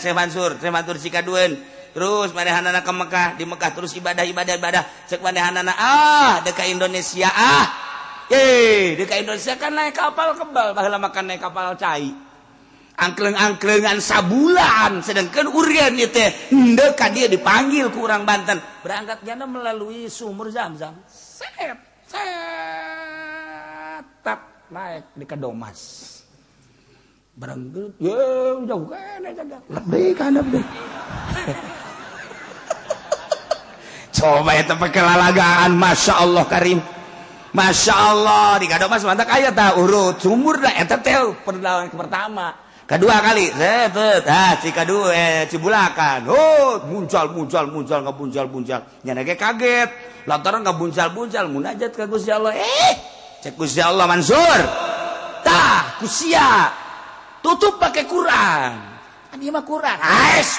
Syekh Mansur Cikaduen. Terus manehanana ke Mekah, di Mekah terus ibadah cek manehanana deka Indonesia deka Indonesia kan naik kapal kebal, baheula makan naik kapal cai. Angkleng-angklengan sabulan, sedangkan urang ieu teh henteu ka dieu dipanggil ku urang Banten. Berangkatnya melalui sumur Zam-Zam. Tap naik di Kedomas. Berangkat, jauh kan lebih. Coba itu pakai lalagaan, masya Allah karim, masya Allah di Kadomas mantap kaya tak urut sumur dah eta teh perlawanan pertama, kedua kali, si kedua Cibulakan, muncul nyana ge kaget, lantaran buncal munajat ke Gusti Allah, cek Gusti Allah Mansur, kusia. Tutup pakai Quran. Kan ieu mah Quran.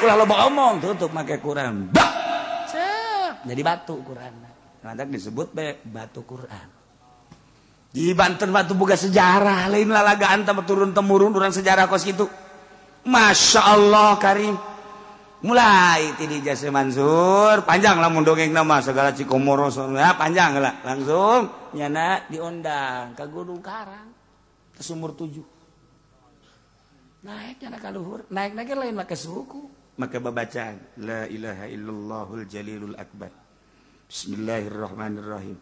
Ulah loba omong, tutup pakai Quran. Jadi batu Quran. Nanti disebut batu Quran. Di Banten batu boga sejarah, lain lalagaan tambah turun temurun urang sejarah kos kitu. Masya Allah karim. Mulai ti di Syekh Mansur, panjang lah mun dongeng nama segala Cikomoro panjang lah. Langsung nyana diundang ke Gunung Karang, ke Sumur 7. Naiknya nak luhur, naik lain make suku, make babacaan la ilaha illallahul jalilul akbar. Bismillahirrahmanirrahim.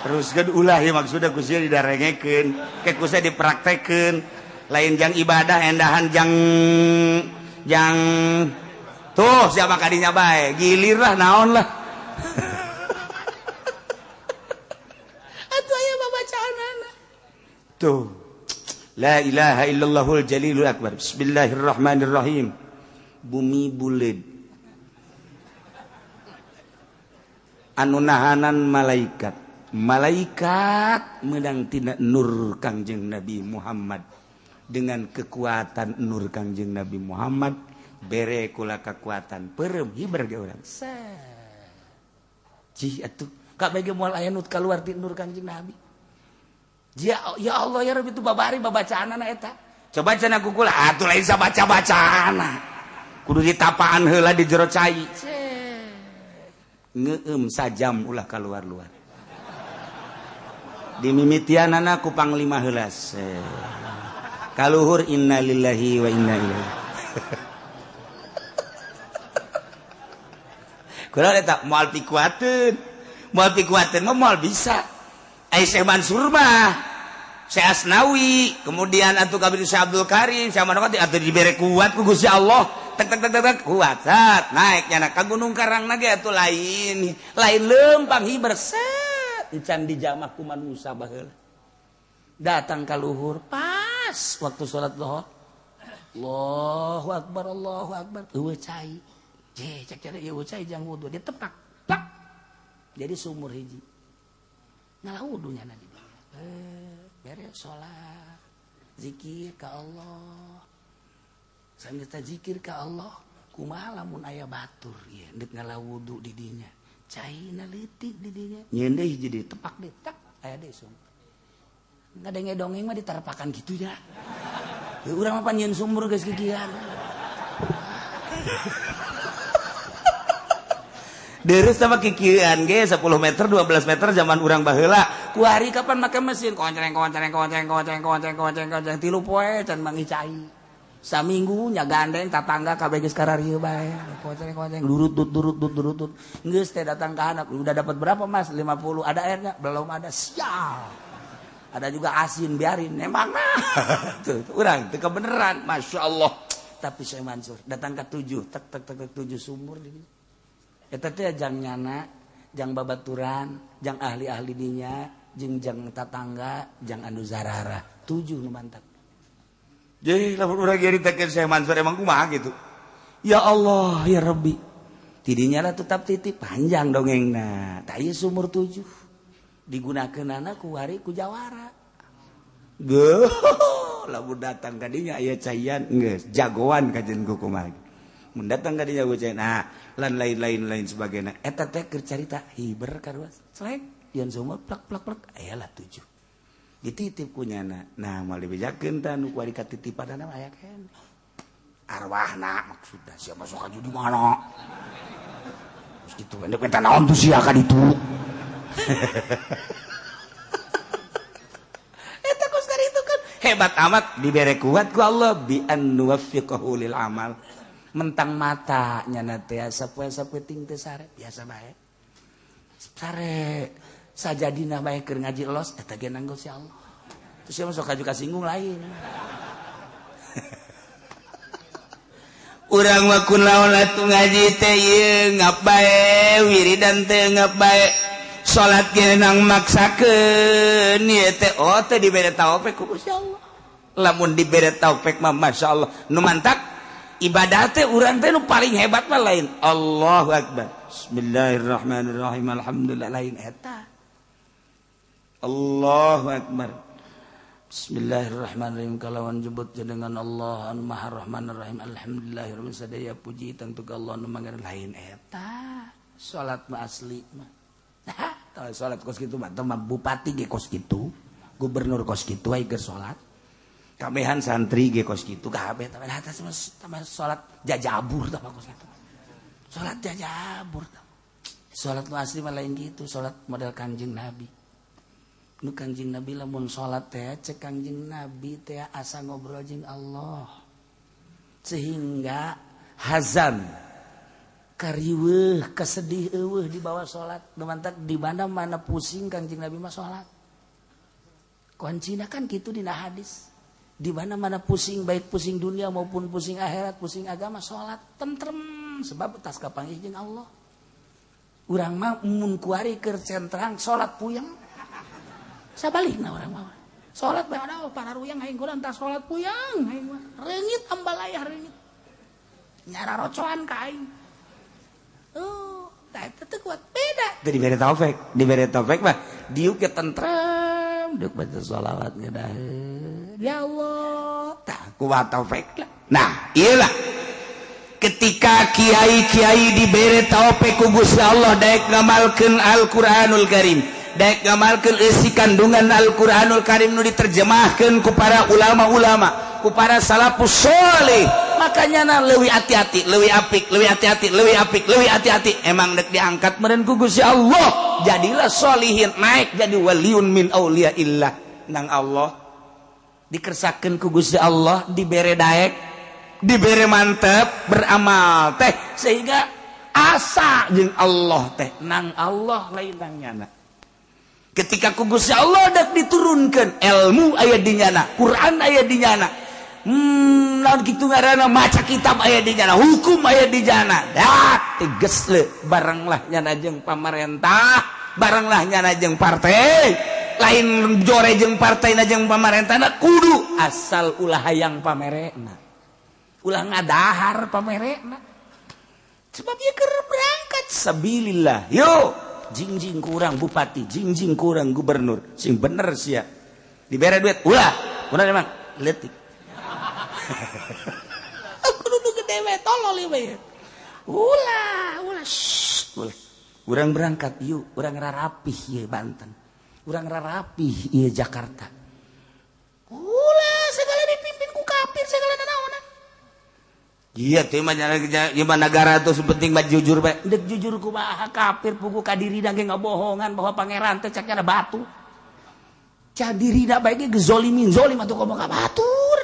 Terus kan ulah maksudnya kusia didarengekeun, ke kusia dipraktekeun, lain jang ibadah endahan jang tuh siapa kadinya bae, gilir lah naon lah. Atuh aya babacaanana. Tuh. La ilaha illallahul jalilul akbar. Bismillahirrahmanirrahim. Bumi buleud. Anu nahanan malaikat. Malaikat meunang tina nur Kangjeng Nabi Muhammad. Dengan kekuatan nur Kangjeng Nabi Muhammad, bere kula kekuatan peureum hiber ge urang. Cih atuh, ka bage moal aya nu kaluar ti nur Kangjeng Nabi. Ya Allah ya Rabbi itu babari babacaanana eta. Coba cenah kukula atuh lain sabaca-bacaana. Kudu ditapaan heula di jero cai. Ngeueum sajam ulah kaluar-luar. Dimimitianana ku panglima heula. Kaluhur innalillahi wa inna ilaihi. Kula eta moal pikuateun. Moal pikuateun mah moal bisa. Syekh Mansur mah, Syekh Asnawi, kemudian atuh kabeh Syekh Abdul Karim, Syekh Manokati atuh dibere kuat ku Gusti Allah, tek kuat, naik nyana ka Gunung Karang ge atuh lain lempang hiber encan dijamah ku manusa baheula. Datang ka luhur pas waktu salat zuhur. Allahu akbar, eueuh cai. Cek cara ieu cai jang wudu ditepak. Plak. Jadi sumur hiji. Ngalah wudunya nanti beres sholat zikir ke Allah sambil zikir ke Allah kumaha lamun aya batur ya dek ngalah wudu di dinya caina leutik di dinya nyeun deui jadi tepak deui tak aya deui sumur ngadenge dongeng mah ditarepakan kitu nya urang mah pan nyeun sumur geus kikian Deres sama kikian ge 10 meter 12 meter zaman urang baheula ku hari kapan make mesin konceng tilu poe can mangi cai saminggu nya gandeng tatangga kabeh geus kararieu bae konceng durut geus teh datang ka anak udah dapat berapa Mas 50 ada airnya belum ada sial ada juga asin biarin emang tuh urang teu kebeneran masyaallah tapi Syekh Mansur datang ke 7 tek 7 sumur di eta teh jang nyana, jang babaturan, jang ahli-ahli dinya, jeung jang tatangga, jang anu zarara. 7 nu mantap. Jadi lamun urang nyaritakeun Syekh Mansur emang kumaha gitu. Ya Allah ya Rabbi. Tidinya lah tetap titip panjang dongengna. Tah ieu sumur 7. Digunakeunana ku wari ku jawara. Geuh, lamun datang ka dinya aya cahian geus jagoan kajen ku kumaha. Mun datang ka dinya cahian. Nah, lan lain-lain sebagainya. Eta teh keur carita hiber karuas. Slek yen sumur plak aya lah 7. Dititip kunyana. Nah, moal dibejakeun tah nu kuari katitipanana aya keneh. Arwahna maksudna sia masuk aju di mana? Terus gitu endek eta naon tuh sia ka ditu. Eta kos kari itu kan hebat amat dibere kuat ku Allah bi an nuwaffiqahu lil amal. Mentang mata nyana teh sapoe-sapoe ting teh sare biasa bae. Sare sajadina bae keur ngaji los eta ge nanggo si Allah. Terus sia masuk aju kasinggung lain. Urang mah kunaon atuh ngaji teh ieu ngap bae wiridan teh ngap bae salat ge nang maksakeun ieu teh teh dibere taufik ku Gusti Allah. Lamun dibere taufik mah masyaallah nu mantap ibadah teh urang teh nu paling hebat mah lain Allahu akbar bismillahirrahmanirrahim alhamdulillah lain eta Allahu akbar Bismillahirrahmanirrahim kalawan jebut jenengan Allah anu Maha Rahmanir Rahim alhamdulillahirabbil sadaya puji tangtu ka Allah anu mangga lain eta salat mah asli mah tah salat kos kitu mah teh bupati ge kos kitu gubernur kos kitu aya keur salat kabehan santri ge kos kitu kabeh tah salat jajabur tah kos kitu salat jajabur tah salat mah asli mah lain kitu salat model Kangjeng Nabi nu Kangjeng Nabi lamun salat teh cek Kangjeng Nabi teh asa ngobrol jeung Allah sehingga hazan kariweuh kasedih eueuh di bawah salat nu mantap di mana pusing Kangjeng Nabi mah salat kuncina kan kitu dina hadis di mana pusing baik pusing dunia maupun pusing akhirat pusing agama salat tentrem sebab tas kapanggih jeung Allah urang mah mun kuari keur centrang salat puyeng sabalikna urang mah salat bae ada pararuyang aing kurang tah salat puyeng aing mah reungit ambalayah reungit nyara rocoan ka aing tah eta teh kuat beda teh dibere taufik mah diuk ke tentrem deuk baca shalawat ngeudaheun ya Allah tah kuat taufik lah nah ieu lah ketika kiai-kiai dibere taufik ku Gusti Allah daek ngamalkeun Al-Qur'anul Karim daek ngamalkeun isi kandungan Al-Qur'anul Karim nu diterjemahkeun ku para ulama-ulama ku para salafus sholih makanya na leuwih hati-hati leuwih apik leuwih hati-hati leuwih apik leuwih hati-hati emang dek diangkat meureun ku Gusti Allah jadilah sholihin naik jadi waliun min auliyaillah nang Allah dikersakeun ku Gusti Allah dibere daek dibere mantep beramal teh sehingga asa jeung Allah teh nang Allah lain nang nyana ketika ku Gusti Allah dak diturunkeun ilmu aya di nyana Quran aya di nyana naon kitu ngaranna maca kitab aya di nyana hukum aya di nyana dak teges le baranglah nyana jeung pamarentah baranglah nyana jeung partai lain jore jeung partaina jeung pamarentahna kudu asal ulah hayang pamerena ulah ngadahar pamerena sebab ieu keur berangkat sabilillah yo jingjing kurang bupati jingjing kurang gubernur sing bener sia dibere duit ulah emang leutik kudu gede we tolol ieu we ulah urang berangkat yuk urang rarapih ieu Banten urang rarapih ieu Jakarta ulah segala dipimpin ku kafir segala naon. Iya teh mah negara tuh penting mah jujur bae. Dek jujur kumaha kafir pugu ka dirina ge ngabohongan bahwa pangeran teh caknya batu. Ca dirina bae ge gezolimin zolim atuh ngomong ka batur.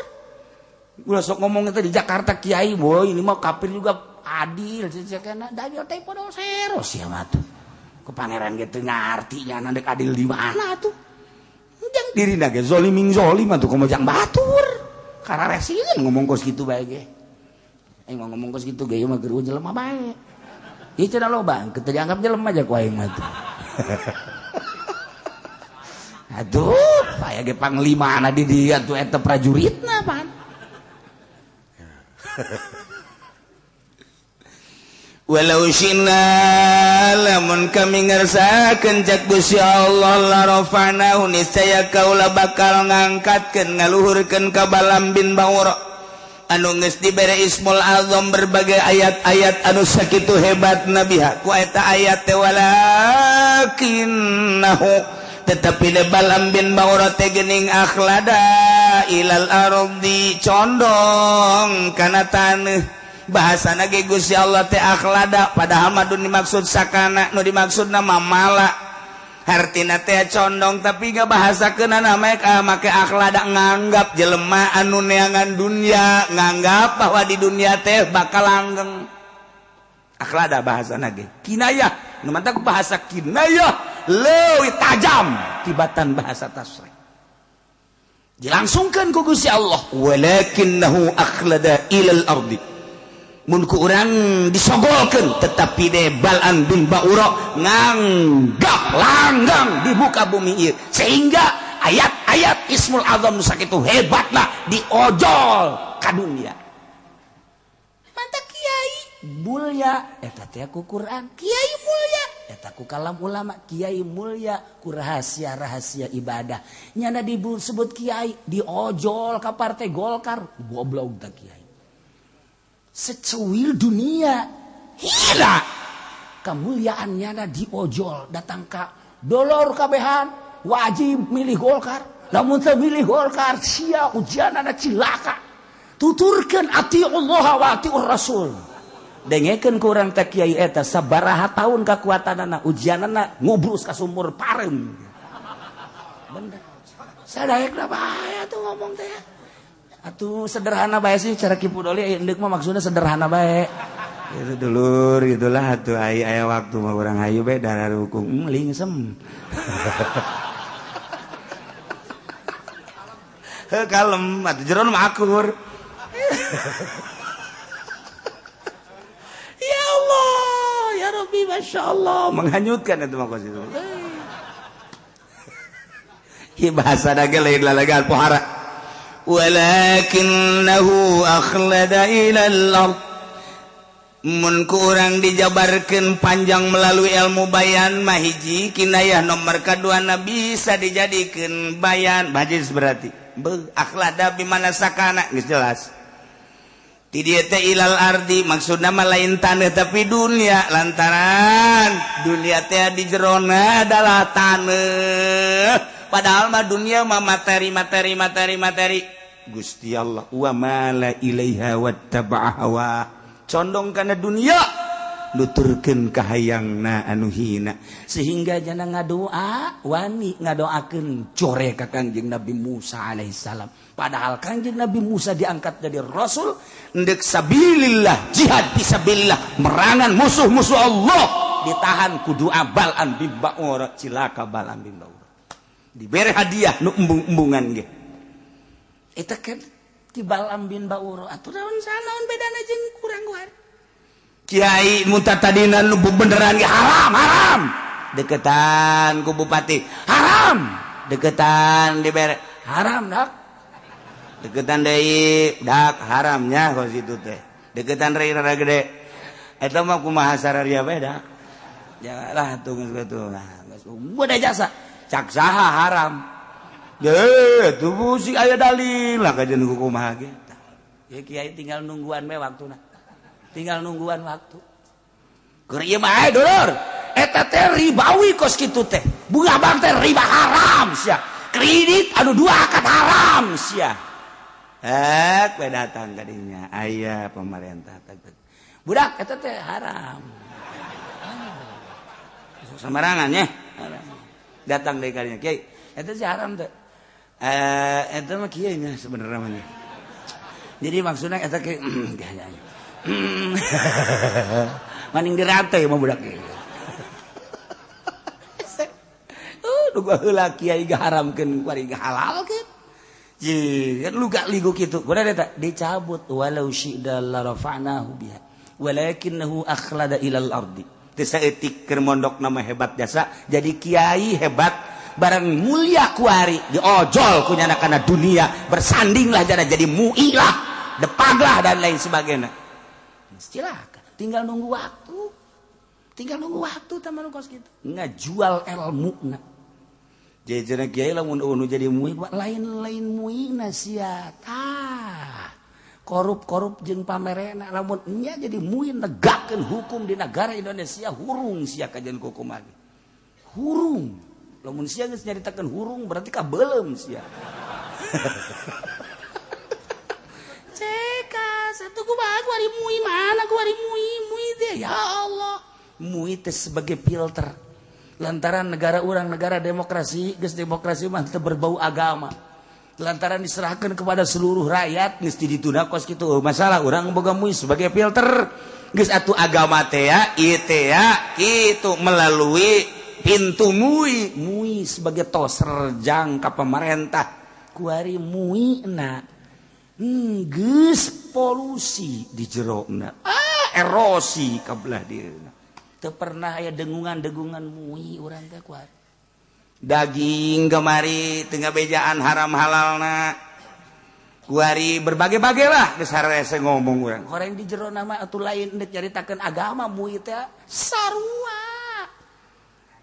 Ulah sok ngomong teh di Jakarta kiai boy ini mah kafir juga adil cakna da teh podo seros sia mah tuh. Ku pangeran ge teu ngarti nya dek adil di mana tuh. Jang dirina ge zolimin zolim atuh kumaha jang batur. Kararesieun ngomong kos kitu bae ge. Aing ngomong kos kitu ge mah keur jelema bae. Ieu cenah loba, teu dianggap jelema aja ku aing mah tuh. Aduh, aya ge panglimana di dieu atuh eta prajuritna pan. walau syina lamun kami ngersakeun cak Gusti Allah la rafa'nahu niscaya kaula bakal ngangkatkeun ngaluhurkeun ka Balam bin Ba'ura anu geus dibere Ismul Azam berbagai ayat-ayat anu sakitu hebat nabiha ku eta ayat teh walakinnahu tetapi de Balam bin Ba'ura teh geuning akhlada ilal ardi condong kana taneuh bahasana ge Gusti Allah teh akhlada padahal mah dimaksud sakana nu dimaksudna mamala hartina teh condong tapi gak bahasakeunana make akhlada nganggap jelema anu neangan dunia nganggap bahwa di dunia teh bakal langgeng akhlada bahasana ge kinayah nu mantap bahasa kinayah leuwih tajam tibatan bahasa tasrif dilangsungkeun ku Gusti Allah walakinnahu akhlada ilal ardi mun ku urang disogolkeun tetapi de Balam bin Ba'ura nganggap langgang di muka bumi ieu sehingga ayat-ayat Ismul Azam nu sakitu hebatna diojol ka dunia mantap kiai mulia eta teh ku Quran kiai mulia eta ku kalam ulama kiai mulia ku rahasia-rahasia ibadah nyana disebut kiai diojol ka partai Golkar goblok tah kiai secuil dunia hila kemuliaannya diojol datang ka dolor kabehan wajib milih Golkar namun teu milih Golkar sia ujianana cilaka tuturkeun ati Allah wa atiur Rasul dengekeun ku urang teh kiai eta sabaraha taun kakuatanana ujianana ngubrus ka sumur parem bener sadaekna bae atuh ngomong teh atuh sederhana bae sih cara Kipu Doli endek mah maksudnya sederhana bae itu dulur gitulah atuh aya waktu mah urang hayu bae darah rukung lingsem heuh kalem atuh jero mah akur ya Allah ya Rabbi masyaallah menghanyutkan itu mah kositu ieu bahasa dage lain lalagan pohara walakinnahu akhlada ilal ard mun ku urang dijabarkeun panjang melalui ilmu bayan mah hiji kinayah nomor kadua na bisa dijadikeun bayan bajis berarti akhlada bimana sakana geus jelas ti dieu teh ilal ardi maksudna mah lain taneuh tapi dunia lantaran dunia teh di jerona adalah taneuh padahal mah dunia mah materi Gusti Allah wa mala ilaiha wattaba'a hawa condong kana dunia nuturkeun ka hayangna anu hina sehingga jana ngadoa wani ngadoakeun core ka Kangjeng Nabi Musa alaihissalam padahal Kangjeng Nabi Musa diangkat jadi rasul endek sabilillah jihad fisabilillah merangan musuh-musuh Allah ditahan ku doa Balam bin Ba'ura cilaka Balam bin Ba'ura dibere hadiah nu embung-embungan ge eta kan ti Balam bin Ba'ura atuh naon sanaon bedana jeung kurang guar kiai muntah tadina nu beneran ge haram deketan ku bupati haram deketan dibere haram dak deketan deui dak haramnya kos itu teh deketan rada gede eta mah kumaha sararia bae dak janganlah atuh geus kitu nah geus beda jasa cak saha haram ye tuh si aya dalil lah kajian kumaha ge ya kiai tinggal nungguan we waktuna tinggal nungguan waktu keur ieu mah dulur eta teh ribawi kos kitu teh bunga bang teh riba haram sia kredit anu dua akad haram sia we datang ka dinya aya pemerintah budak eta teh haram samarangan nya datang deui ka dinya kiai eta sih haram teh eta mah kieu nya sebenarnya mah jadi maksudna eta ke maning dirate mah budak ieu nu heula kiai gaharamkeun kuari gahalalkeun jeung luga ligu kitu kumaha eta dicabut walau syi'da la rafa'nahu biha walakinnahu akhlada ilal ardi teu saeutik keur mondok nama hebat jasa jadi kiai hebat barang mulia kuari diojol kunyana kana dunia bersandinglah jana jadi mu'ilah depaglah dan lain sebagainya. Silakan, tinggal nunggu waktu taman kos gitu. Ngajual ilmu na. Jadi kiai lamun jadi muid lain muina sia tah. Korup jeung pamerena lamun nya jadi muid negakeun hukum di negara Indonesia hurung sia kajian hukum lagi. Hurung. Lamun sia geus nyaritakeun hurung berarti kabeulem sia. Satu gua mui mana gua mui deh ya Allah mui teh sebagai filter lantaran negara orang negara demokrasi geus demokrasi mah teu berbau agama lantaran diserahkan kepada seluruh rakyat geus ditunda kos kitu masalah urang boga mui sebagai filter geus atuh agama teh ya ieu teh ya kitu melalui pintu mui sebagai toser jang ka pemerintah kuari mui na geus polusi di jerona erosi kabelah dieuna teu pernah aya dengungan mui urang teh kuat daging kemari teu ngabejaan haram halalna kuari berbagai-bagai lah geus harese ngomong urang horeng di jerona mah atuh lain endek nyaritakeun agama mui teh sarua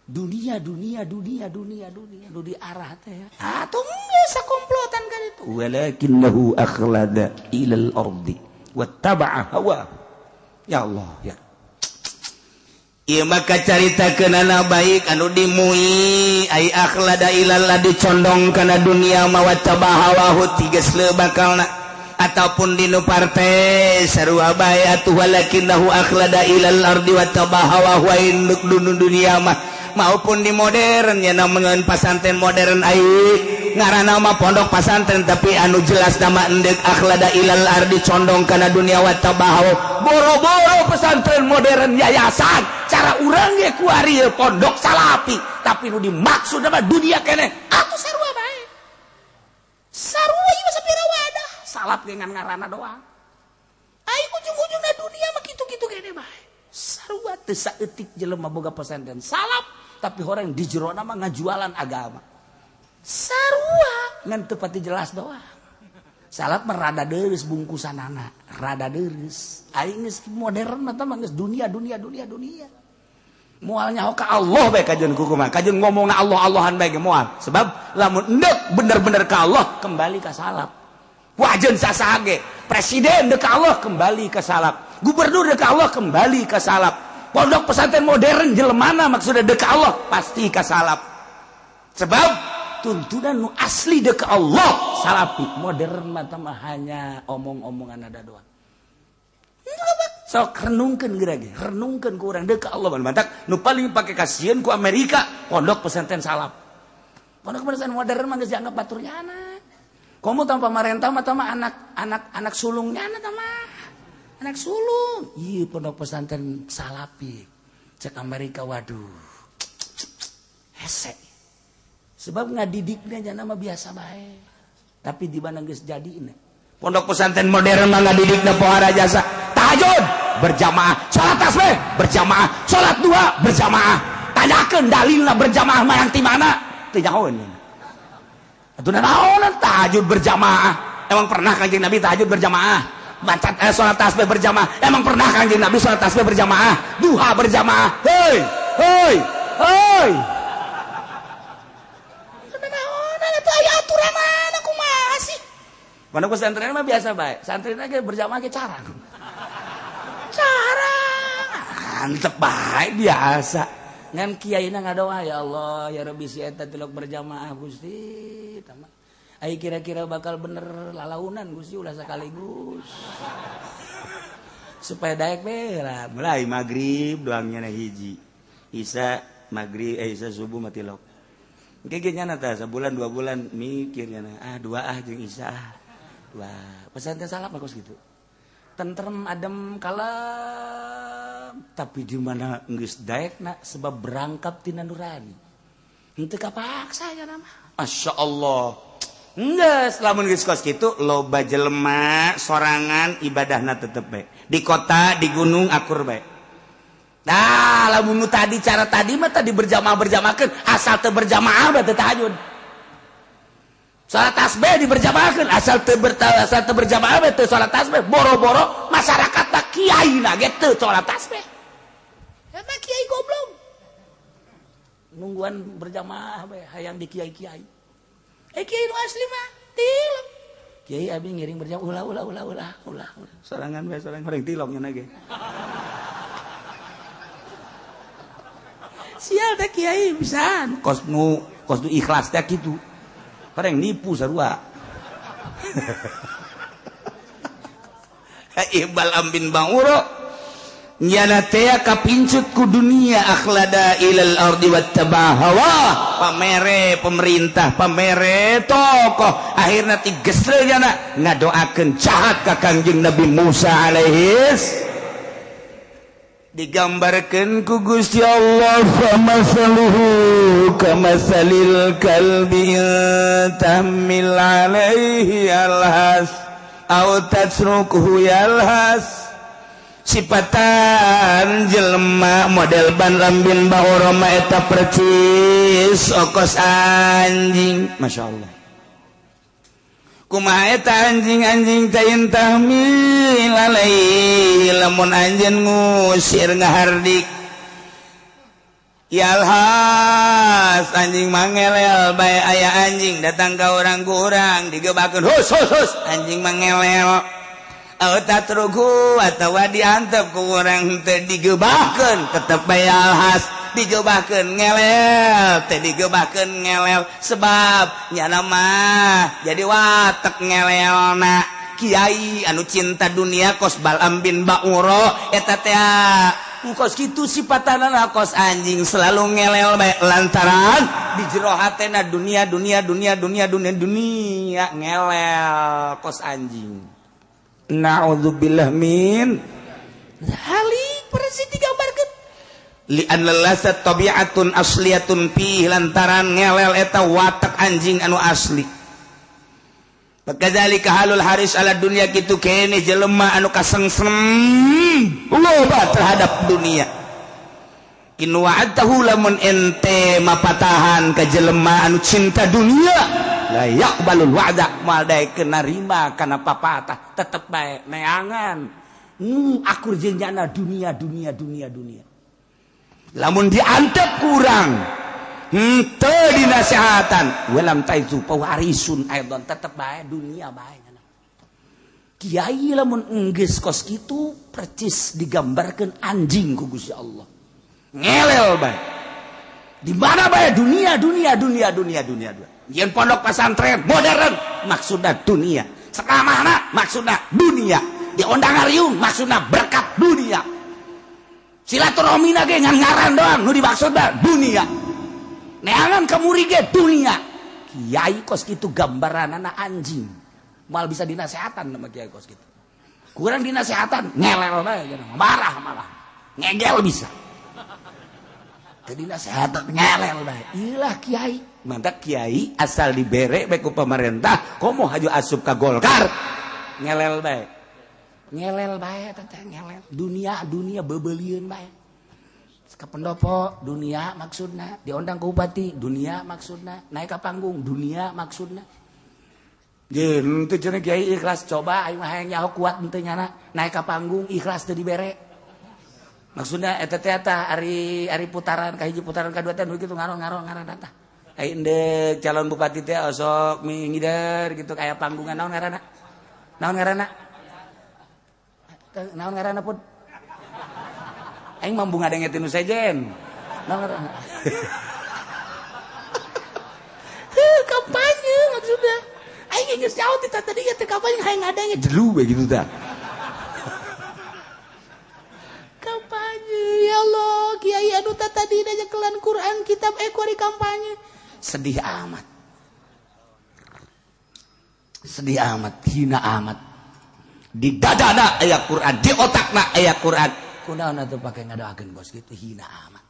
dunia nu di arah teh atuh biasa komplotan kan itu walakinnahu akhlada ilal ardi wattaba'a hawa ya Allah ya ieu maka caritakeun ana baik anu dimui ai akhlada ilal ladzi condong kana dunia ma wattaba'a hawa tigas le bakalna ataupun dinu partai sarua bae atuh walakinnahu akhlada ilal ardi wattaba'a hawa wa induk dunia mah maupun di modern ya namun pasantren modern ai ngaranna mah pondok pasantren tapi anu jelas nama endek akhlada ilal ardi condong kana dunia wa tabahu boro-boro pesantren modern yayasan cara urang ge kuari pondok salapi tapi nu dimaksud mah dunia keneh atuh sarua bae sarua ieu sapira wadah salap dengan ngaranna doang ai ujung-ujungna dunia mah kitu-kitu keneh bae sarua teu saeutik jelema boga pesantren salap tapi orang di jerona mah ngajualan agama sarua ngan teu pati jelas doang salap mah rada deureus bungkusanana rada deureus aing geus modern mah tah geus dunia moal nyaho ka Allah bae kajeun kumaha kajeun ngomongna Allah-Allahan bae ge moal sebab lamun endek bener-bener ka Allah kembali ka salap wajeun sasaha ge presiden deuk ka Allah kembali ka salap gubernur deuk ka Allah kembali ka salap pondok pesantren modern jelemana maksudnya deuk ka Allah pasti ka salap sebab tuntunan nu asli deuk ka Allah salapi modern mah hanya omong-omongan ada doang sok renungkeun geura ge renungkeun ku urang deuk ka Allah mantak nu paling pake kasieun ku Amerika pondok pesantren salap pondok pesantren modern mah geus dianggap batur nyana komo tanpa pemerintah mah anak sulungnya anak sulung iya pondok pesantren salapi cek Amerika waduh hese sebab ngadidiknya jangan mah biasa bae tapi di mana geus jadina pondok pesantren modern mah ngadidikna pohara jasa tahajud berjamaah salat tasbih berjamaah salat dua berjamaah tanyakeun dalilna berjamaah mah yang ti mana teu nyahoeun atuh naon tahajud berjamaah emang pernah kanjeng Nabi tahajud berjamaah baca sholat tasbih berjamaah emang pernah kanjeng Nabi sholat tasbih berjamaah duha berjamaah hei naon eta aya aturan mana kumaha sih pondok pesantren mah biasa bae santrin ge berjamaah ge carang antep bae biasa ngan kiaina ngadoa ya Allah ya Rabbi si eta tilok berjamaah Gusti tamah ai kira-kira bakal bener lalaunan Gusti ulah sakaligus supaya daek bela mulai magrib doangnya na hiji isya magrib isya subuh mati lok engke nya tah sabulan 2 bulan mikirnya dua jeung isya dua pesantren salap bagus gitu tentrem adem kalem tapi di mana geus daekna sebab berangkat tina nurani henteu kapaksa nya nama masyaallah Nges, lamun geus kos kitu loba jelema sorangan ibadahna tetep bae. Di kota, di gunung akur bae. Nah, lamun tadi cara tadi mah tadi berjamaah-berjamaahkeun, asal teu berjamaah berarti tahajud. salat tasbih diberjamaahkeun asal teu berjamaah teu salat tasbih boro-boro masyarakat tak kiai na ge teu salat tasbih eta kiai goblok nungguan berjamaah we hayang di kiai-kiai kiai nu asli mah tilok kiai abi ngiring berjamaah ulah sorangan we sorang horeng tilok nya ge sial teh kiai pisan kos nu ikhlas teh kitu pareng nipu sarua Iqbal Ambin Banguro nyana teh kapincut ku dunia akhlada ilal ardi wattabahawa pamere pemerintah pamere tokoh akhirna tigesle nyana ngadoakeun jahat ka Kangjeng Nabi Musa alaihis digambarkan ku Gusti Allah famasaluhu kamasalil kalbi tahmil alaihi alhas au tatsrukuhu yalhas sifatan jelema model ban lambin bahoro ma eta percis okos anjing masyaallah kumaha eta anjing tayin tahmil alaihi lamun anjeun ngusir ngahardik yalhas anjing mangelel bae aya anjing datang ka urang-urang digebakeun hus anjing mangelel tatruku atawa diantep ku urang teu digebakeun tetep bae yalhas digebahkeun ngelel teh digebahkeun ngelel sebab nyana mah jadi watek ngelelna kiai anu cinta dunia kos Balam bin Ba'uro eta teh kos kitu sipatanana kos anjing selalu ngelel bae lantaran di jero hatena dunia ngelel kos anjing naudzubillah min halik persis digambarkeun li'an lasat tabi'atun asliyatun fi lantaran ngelel eta watak anjing anu asli bakadzalika halul haris ala dunya kitu kene jelema anu kasengsem loba terhadap dunia in wa'atahu lamun ente mapatahan ka jelema anu cinta dunia la yaqbalul wa'da moal daekeun narima kana papatah tetep bae neangan akur jeung jana dunia lamun diantep kurang henteu dinasehatan walam taizu pawarisun aidon tetep bae dunia bae kiai lamun enggeus kos kitu percis digambarkeun anjing ku Gusti Allah ngelel bae di mana bae dunia yen pondok pesantren modern maksudna dunia sakamana maksudna dunia di ondangarium maksudna berkat dunia silaturahmi ge ngan ngaran doang nu dimaksudna dunia neangan ka murid ge dunia kiai kos kitu gambaranana anjing mal bisa dinasehatan sama kiai kos kitu kurang dinasehatan ngelel bae marah malah ngegel bisa teu dinasehatan ngelel bae ilah kiai mantap kiai asal dibere bae ku pemerintah komo haju asup ka Golkar ngelel bae teteh ngelel dunia beubeuleun bae ka pendopo dunia maksudna diondang ku bupati dunia maksudna naik ka panggung dunia maksudna jeung teu cenah kiai ikhlas coba aing mah hayang nyaho kuat henteu nyana naik ka panggung ikhlas teu dibere maksudna eta teh ari putaran ka hiji putaran kadua teh nu kitu ngaron tah ai endeu calon bupati teh osok ngider gitu kaya panggungan naon ngaranna pun aing mambu ngadengetin nu sejen naon ngaranna kampanye maksudnya aing geus nyaho ti tadi teh kampanye hayang ngadenge jelu we gitu tah kampanye ya Allah kiai anu tadi nyakelan Quran kitab kuari kampanye sedih amat hina amat di dadana aya Quran di otakna aya Quran kunaon atuh pake ngadoakeun bos kitu hina amat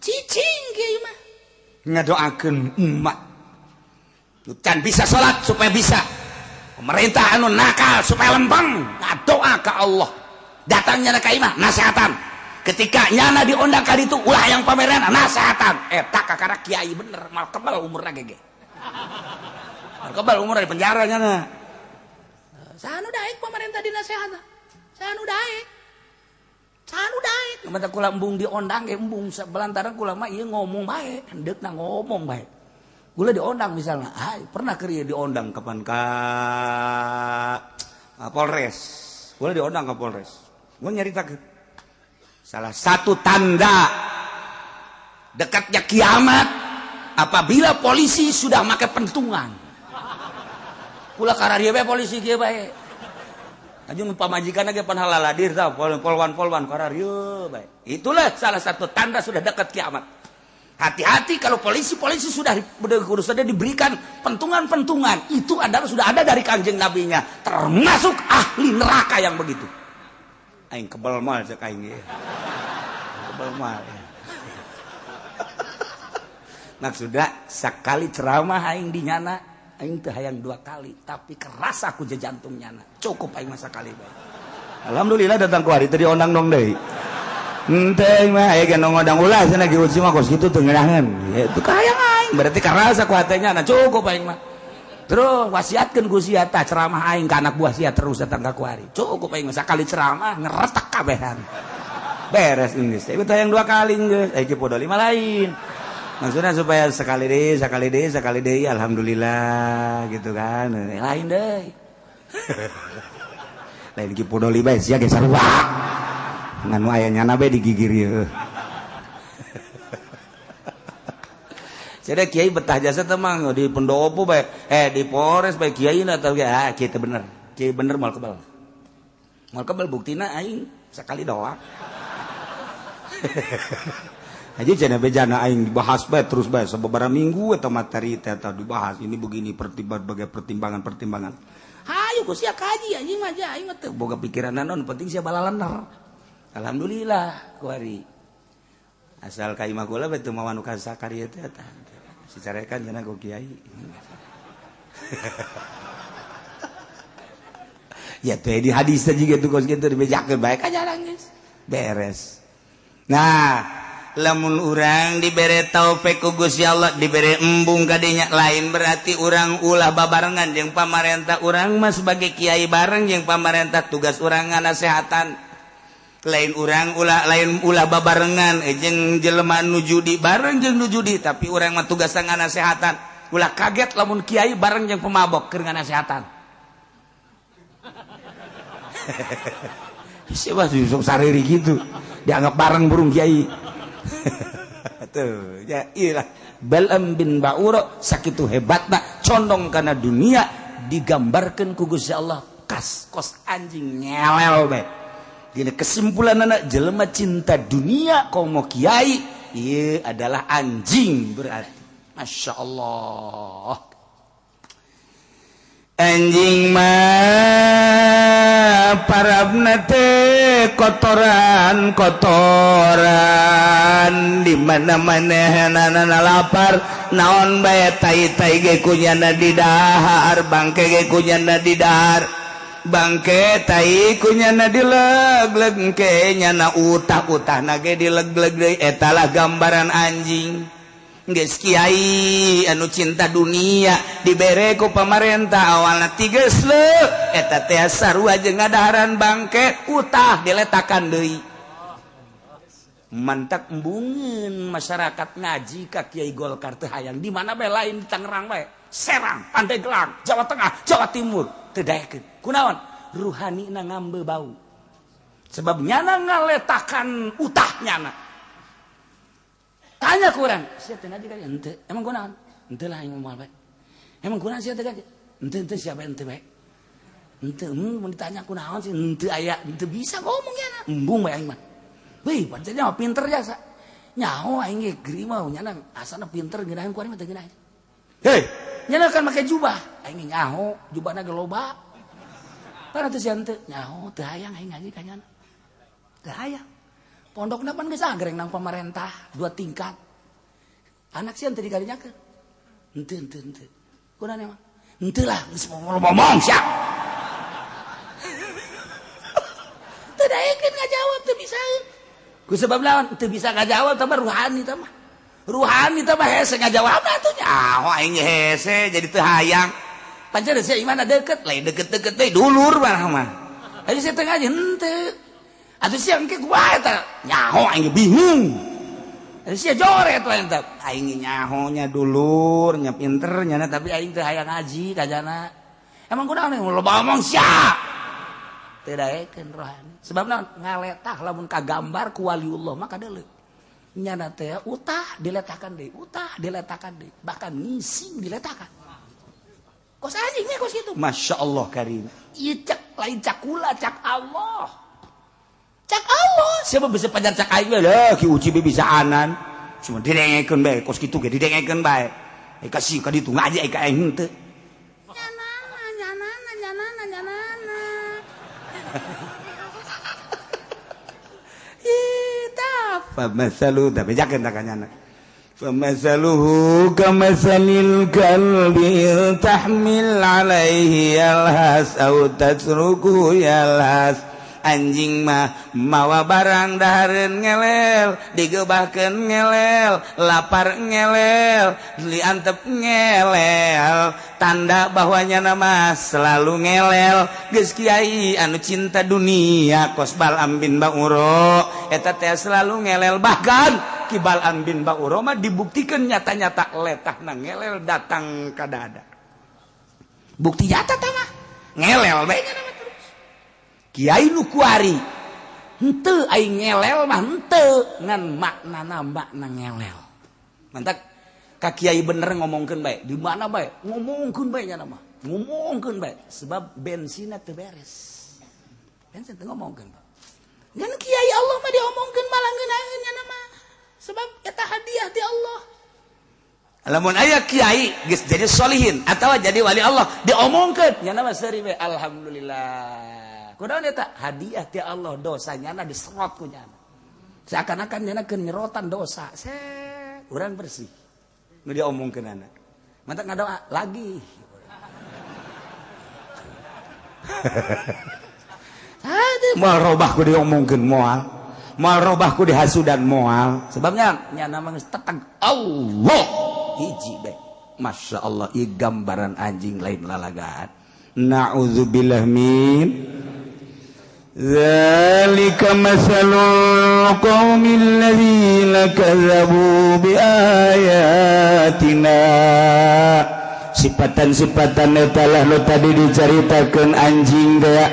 cicing kiai mah ngadoakeun umat can bisa salat supaya bisa pemerintah anu nakal supaya lempeng ngadoa ka Allah datangnya ka imah nasehatan ketika nyana diondang ka ditu ulah yang pameran nasehatan eta kakara kiai bener mal kebal umurna gege Kebal umur di penjara nya na. Sanu daek pemerintah dinasehat. Sanu daek. Mata kula embung diondang ge embung belantaran kula mah ieu ngomong bae, hendeukna ngomong bae. Kula diondang misalnya, pernah keur diondang kapan ka Polres. Kula diondang ke Polres. Gua nyaritakeun. Salah satu tanda dekatnya kiamat apabila polisi sudah make pentungan. Kula kararieu bae polisi kieu bae. Ajung pamajikanna ge pan halaladir tah polwan kararieu bae. Itulah salah satu tanda sudah dekat kiamat. Hati-hati kalau polisi sudah diberikan pentungan-pentungan. Itu adalah sudah ada dari Kanjeng Nabinya, termasuk ahli neraka yang begitu. Aing kebal mal cek aing ge. Kebal mal. Maksudnya sekali ceramah aing dinyana, aing teu hayang 2 kali, tapi keras aku je jantung nyana. Cukup aing masa kali bae. Alhamdulillah datang ku hari teu diondang dong deui. Henteu mah aya ge ngodang ulah cenah ge uci mah kos kitu teu ngeunaheun. Itu kahayang aing, berarti keras aku hatenya na cukup aing mah. Terus wasiatkeun ku sia tah ceramah aing ka anak buah sia terus datang ka kuari. Cukup aing sakali ceramah ngeretek kabehan. Beres geus. Tapi teh yang 2 kali geus. Iki podo 5 lain. Maksudnya supaya sekali deui alhamdulillah gitu kan. Lain deui. Lain ki podo 5 sia ge sarua. Nganu aya nyana bae digigir ieu. Jadi kiai betah jasa temang di pendopo bae, di Polres bae kiai na tau ge, kiai teh bener. Kiai bener moal kebal. Moal kebal buktina aing sakali doang. Aja cenah bejana aing dibahas bae terus bae sababaraha minggu eta materi teh dibahas ini begini pertimbangan. Hayu ku sia kaji anjing mah aing mah teu boga pikiran naon penting sia balalener. Alhamdulillah kuari. Asal ka imah kula betul mawanu ka sakarieu teh eta. Sicarekan cenah ku kiai. Ya teh di hadis teh jiga tuh kos kitu dibejakeun bae ka jarang geus. Beres. Nah, lamun urang dibere taufik ku Gusti Allah, dibere embung ka dinya lain berarti urang ulah babarengan jeung pamarentah urang mah sebagai kiai bareng jeung pamarentah tugas urang ngasehatan. Lain ulah babarengan jeung jelema nu judi bareng jeung nu judi tapi urang mah tugas ngasehatan. Ulah kaget lamun kiai bareng jeung pemabok keur ngasehatan. Siapa sih sok sariri gitu dianggap bareng burung kiai. Tuh ya iyalah Bal'am bin Ba'ura sakitu hebatna condong kana dunia digambarkeun ku Gusti Allah kos anjing ngelel bae. Gini kesimpulan anak jelema cinta dunia kau mau kiai ieu adalah anjing berarti. Masya Allah. Anjing mah parabna teh kotoran di mana-mana hanana lapar naon bae tai-tai ge kunyana di dahar bangke ge kunyana di dahar bangke tai kunyana dileg-leg ke nyana utah-utahna ge dileg-leg deui eta lah gambaran anjing. Geus kiai anu cinta dunia dibere ku pamarentah awalna tigeus leuk eta teh sarua jeung ngadaharan bangke utah diletakan deui. Mantak embungeun masyarakat ngaji ka Kiai Golkar teh hayang di mana bae lain di Tangerang bae, Serang, Pandeglang, Jawa Tengah, Jawa Timur teu daekeun. Kunaon? Ruhanina ngambe bau. Sebab nyana ngaletakan utah nyana. Tanya ku urang, sia teh ngaji ka henteu. Emang kunaon? Henteu lah aing moal bae. Emang kunaon sia teh ngaji? Henteu siapa henteu bae. Henteu mun ditanya kunaon sih henteu aya, henteu bisa ngomong nyana. Embung bae aing mah. Wih, pancen mah pinter jasa. Nyaho aing ge geri mah nyana asana pinter ngeunaheun ku ari mah teu ngeunaheun. Hei, nyana kan make jubah. Aing nyaho, jubahna ge loba. Kana teh sia henteu, nyaho teu hayang aing ngaji ka nyana. Teu hayang. Pondokna pan geus agreng nang pamarentah 2 tingkat. Anak sieun teu dikarinyakeun. Henteu. Kunaon emang? Henteu lah, geus ngomong sia. Teu daekeun ngajawab teu bisaeun. Ku sebab naon? Teu bisa ngajawab tah ruhani tah mah. Ruhani tah mah hese ngajawabna atuh nyaho aing hese jadi teu hayang. pancen sia imana deket lain deket-deket teh dulur mah aja saya tengah aja henteu atuh sia engke kumaha eta nyaho aing bingung sia joret we teh aing nyahonya dulur nya pinter nya tapi aing teh hayang ngaji kajana emang kunaon loba omong sia teu daekeun rohani sebabna ngaletah lamun kagambar ku waliullah maka deuleu nyana teh utah diletakan deui bahkan ngising diletakan kos anjing we kos kitu masyaallah karim ieu cak lain cak kula cak Allah siapa bisa pajar cak aing we lah ki uci bisaanan cuma didengekeun bae kos kitu ge didengekeun bae ai kasih ka ditu ngaji ai ka aing henteu nyanana Famasalu tapi jangan takanyana. Famasaluhu kamasalil kalbi tahmil alaihi yalhas au tatruku yalhas. Anjing mah mawa barang dahareun ngelel, digebahkeun ngelel, lapar ngelel, diantep ngelel, tanda bahwanya nama selalu ngelel. Geus kiai anu cinta dunia kos Bal'am bin Ba'uro eta teh selalu ngelel bahkan ki Bal'am bin Ba'uro mah dibuktikan nyata-nyata letahna ngelel datang ka dada. Bukti nyata teh mah ngelel bae Kiai nu kuari henteu aing ngelel mah henteu ngan maknana makna ngelel mantap ka kiai bener ngomongkeun bae di mana bae ngomongkeun bae nya mah ngomongkeun bae sebab bensinna teu beres bensin teu ngomongkeun ngan kiai Allah mah diomongkeun malah ngeunaeun nya mah sebab eta hadiah ti Allah lamun aya kiai geus jadi solihin atawa jadi wali Allah diomongkeun nya mah seuri we alhamdulillah kunaon eta hadiah ti Allah dosanya na diserot ku nyana seakan-akan nyana keun nyerotan dosa urang bersih nu diomongkeun anak mantap ngadoa lagi moal robah ku diomongkeun moal robah ku dihasudan moal sebabnya nyana mah geus teteg Allah hiji bae masyaallah ieu gambaran anjing lain lalagaan na'udzubillah min Zalika masalul qaumil ladzina kadzabu biayatina sifatan-sifatan eta lah nu tadi dicaritakeun anjing gaya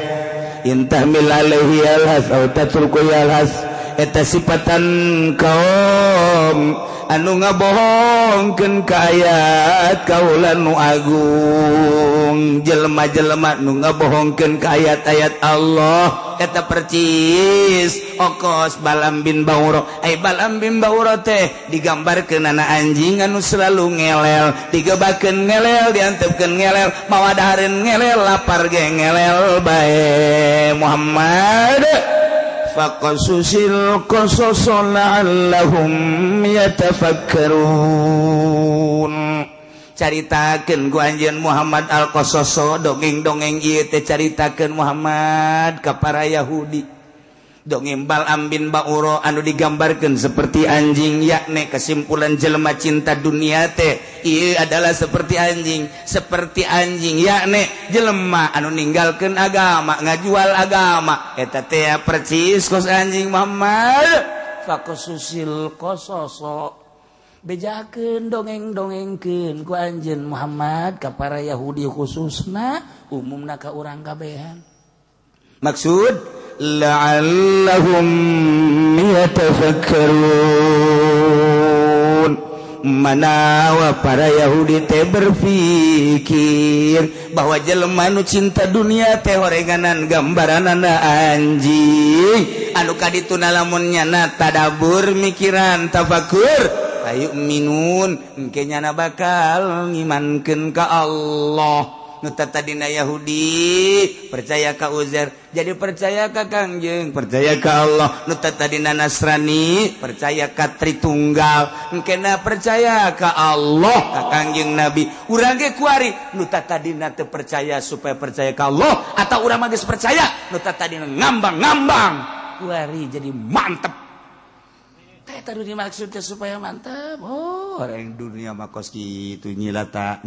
intahmil alaihi alhas au tatruku alhas eta sifatan kaum anu ngabohongkeun ka ayat kaula nu agung jelema-jelema nu ngabohongkeun ka ayat-ayat Allah eta percis okos Bal'am bin Ba'uro Bal'am bin Ba'uro teh digambarkeun ana anjing anu selalu ngelel digebakeun ngelel diantepkeun ngelel mawa dahareun ngelel lapar ge ngelel bae Muhammad faqasusil qasas la'allahum yatafakkarun caritakeun ku anjeun Muhammad al-qasas dongeng-dongeng ieu teh caritakeun Muhammad ka para Yahudi dongeng Bal'am bin Ba'uro anu digambarkeun seperti anjing yakni kesimpulan jelema cinta dunia teh ieu adalah seperti anjing yakni jelema anu ninggalkeun agama ngajual agama eta teh percis kos anjing Muhammad faqasusil qasas bejakeun dongeng-dongengkeun ku anjeun Muhammad ka para Yahudi khususna umumna ka urang kabehan maksud la'allahum yatafakkarun manawa para Yahudi teh berpikir bahwa jelema nu cinta dunia teh horenganan gambaranana anjing anu kadituna lamun nyana tadabur mikiran tafakur ayu minun engke nyana bakal ngimankeun ka Allah nu tadina Yahudi percaya ka Uzair jadi percaya ka Kangjeng percaya ka Allah nu tadina Nasrani percaya ka Tritunggal engkena percaya ka Allah ka Kangjeng Nabi urang ge kuari nu tadina teu percaya supaya percaya ka Allah atau urang mah geus percaya nu tadina ngambang-ngambang kuari jadi mantep eta dunia maksudnya supaya mantap orang dunia mah kos kitu nyilaka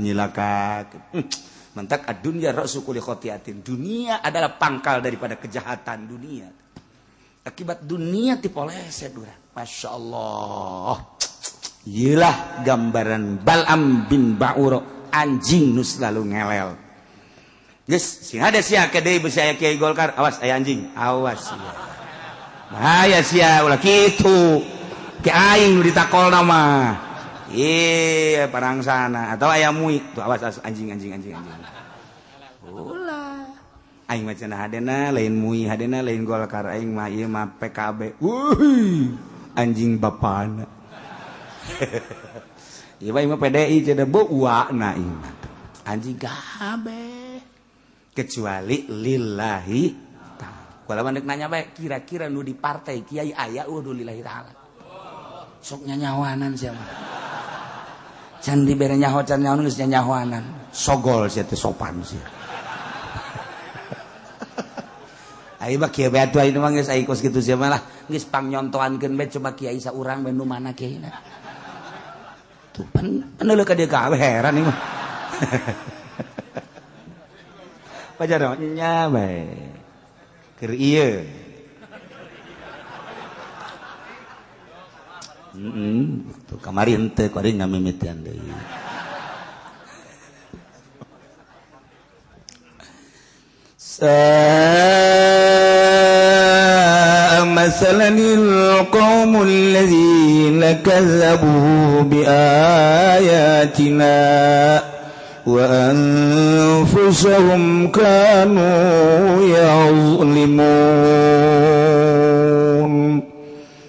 mentak ad-dunya ra'su kulli khotiatin. Dunia adalah pangkal daripada kejahatan dunia. Akibat dunia tipoleset urang. Masya Allah. Iyalah gambaran Bal'am bin Ba'uro, anjing nu selalu ngelel. Geus, sing ada sia kedai beusi aya Kiai Golkar, awas aya anjing, awas sia. Bahaya sia ulah kitu. Ki aing nu ditakolna mah. Iya, parang sana atau aya mui, tuh awas anjing. Ulah. Aing mah cenah hadena lain mui, hadena lain Golkar, aing mah ieu mah PKB. Wuih, anjing bapana. Ieu mah PDI cenah beuana ieu mah. Anjing kabeh. Kecuali lillahi ta'ala. Kalau mandek nanya bae, kira-kira nu di partai kiai aya udah lillahi ta'ala. Sok nyanyawanan siapa? Can dibere nyaho can nyaho geus nyanyawanan. Sogol sia teh sopan sia. Ai mah kieu bae atuh ieu mah geus ai kos kitu sia mah lah. Geus pangnyontoankeun bae coba kiai saurang bae nu mana kiaina. Tuh pan neuleuh ka dieu kabeh heran ieu mah. Pajar nya bae. Keur ieu. Tuh kamari henteu kuring ngamimitian deui. Masalanil qaumul ladzina kazzabu bi ayatina wa anfusahum kanu yazlimun.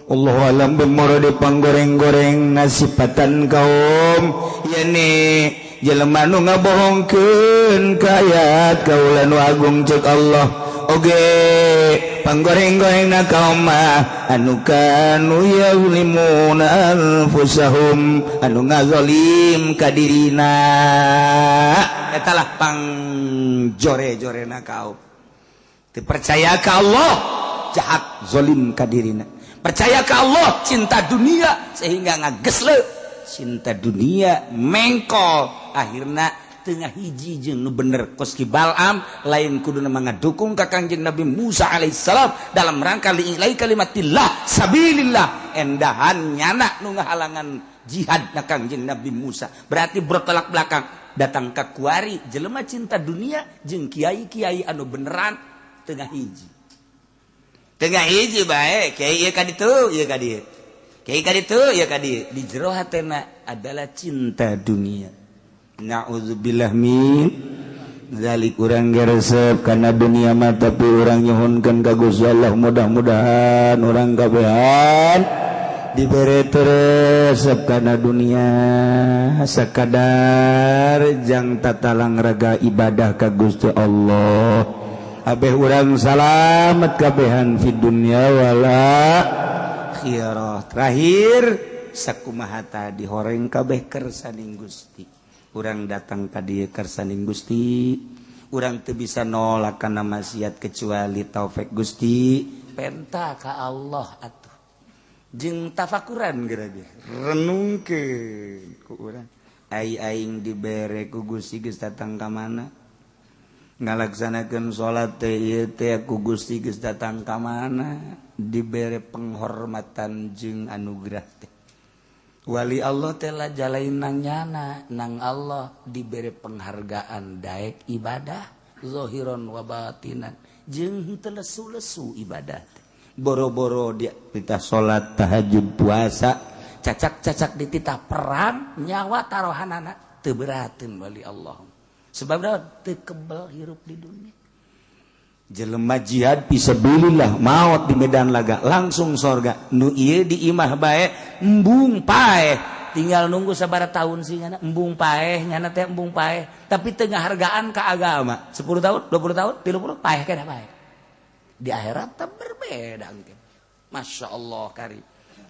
Allahu alam bemoro di panggoreng-goreng nasipatan kaum yani jelema nu ngabohongkeun ka ayat kaula nu agung ceuk Allah oge panggoreng-gorengna kaum mah anu kanu yazlimuna anfusahum anu ngazalim ka dirina eta lah pangjore-jorena kaum teu percaya ka Allah jahat zalim ka dirina. Percaya ke Allah, cinta dunia sehingga ngagesle cinta dunia mengkol akhirna tengah hiji jeung nu bener kos ki Bal'am lain kuduna mangadukung ka Kangjeng Nabi Musa alaihissalam dalam rangka li'ilai kalimatillah sabilillah endahan nyana nu ngahalangan jihad na Kangjeng Nabi Musa berarti bertolak belakang datang ka kuari jelema cinta dunia jeung kiai-kiai anu beneran tengah hiji bae kiai ieu ka ditu ieu ka dieu kiai ka ditu ieu ka dieu di jero hatena adalah cinta dunia. Na'udzubillah min zalik urang geresep kana dunia mah tapi urang nyuhunkeun ka Gusti Allah mudah-mudahan urang kabehan dibere resep kana dunia sakadar jang tatalang raga ibadah ka Gusti Allah. Abeh urang salamet kabehan fi dunya wala akhirah. Terakhir sakumaha tadi horeng kabeh kersaning Gusti. Urang datang ka dieu kersaning Gusti. Urang teu bisa nolak kana maksiat kecuali taufik Gusti. Penta ka Allah atuh. Jeung tafakuran geura ge. Renungkeun ku urang. Aing dibere ku Gusti geus datang ka mana? Ngalaksanakeun salat teh ieu teh ku Gusti geus datang ka mana dibere penghormatan jeung anugerah teh wali Allah teh la jalain nang nyana nang Allah dibere penghargaan daek ibadah zahiron wa batinan jeung henteu lesu-lesu ibadah teh boro-boro dia pitah salat tahajud puasa cacak-cacak dititah perang nyawa tarohanana teu berateun wali Allah. Sebab teu kebal hirup di dunia. Jelema jihad fisabilillah maot di medan laga langsung sorga. Nu ieu di imah bae embung paeh. Tinggal nunggu sabaraha tahun sih nyana embung paeh nyana teh embung paeh. Tapi teu ngahargaan ka agama. 10 tahun, 20 tahun, 30 paeh kana paeh. Di akhirat teh berbeda engke. Masyaallah kari.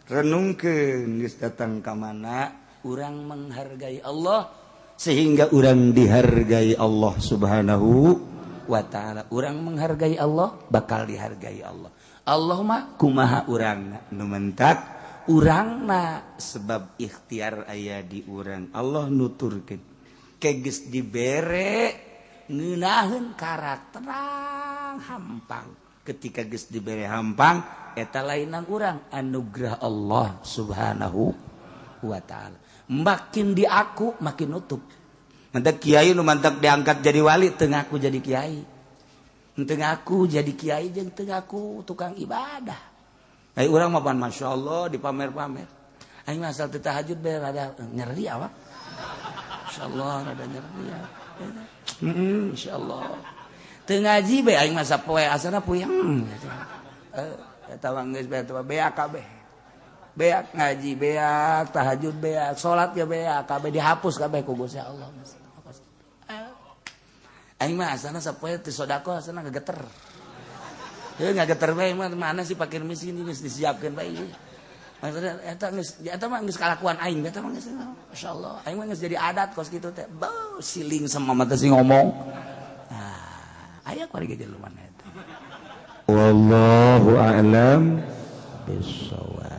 Renungkeun geus datang ka mana urang menghargai Allah sehingga orang dihargai Allah subhanahu wa ta'ala. Orang menghargai Allah bakal dihargai Allah. Allahumma kumaha urangna nu mentak urangna sebab ikhtiar aya di urang Allah nuturkeun ke geus dibere ngeunaheun karakter hampang ketika geus dibere hampang eta lainang urang anugerah Allah Subhanahu wa taala makin diaku makin nutup mantak kiai nu mantak diangkat jadi wali teu ngaku jadi kiai teu ngaku jadi kiai jeung teu ngaku tukang ibadah ai urang mah masyaallah dipamer-pamer aing mah asal teu tahajud bae rada nyeri awak insyaallah rada nyeri ya insyaallah teu ngaji bae aing mah sapoe asana puyeng eta mah geus bae beak kabeh beak ngaji beak tahajud beak salat ge beak kabeh dihapus kabeh ku Gusti Allah aing mah asana sapoe teu sedekah asana ngageter ngageter bae mah mana sih fakir miskin geus disiapkeun bae maksudnya eta mah geus kalakuan aing eta mah geus masyaallah aing mah geus jadi adat kos kitu teh beuh siling sama mata si ngomong aya kuari ge lumayan eta wallahu a'lam bissawab.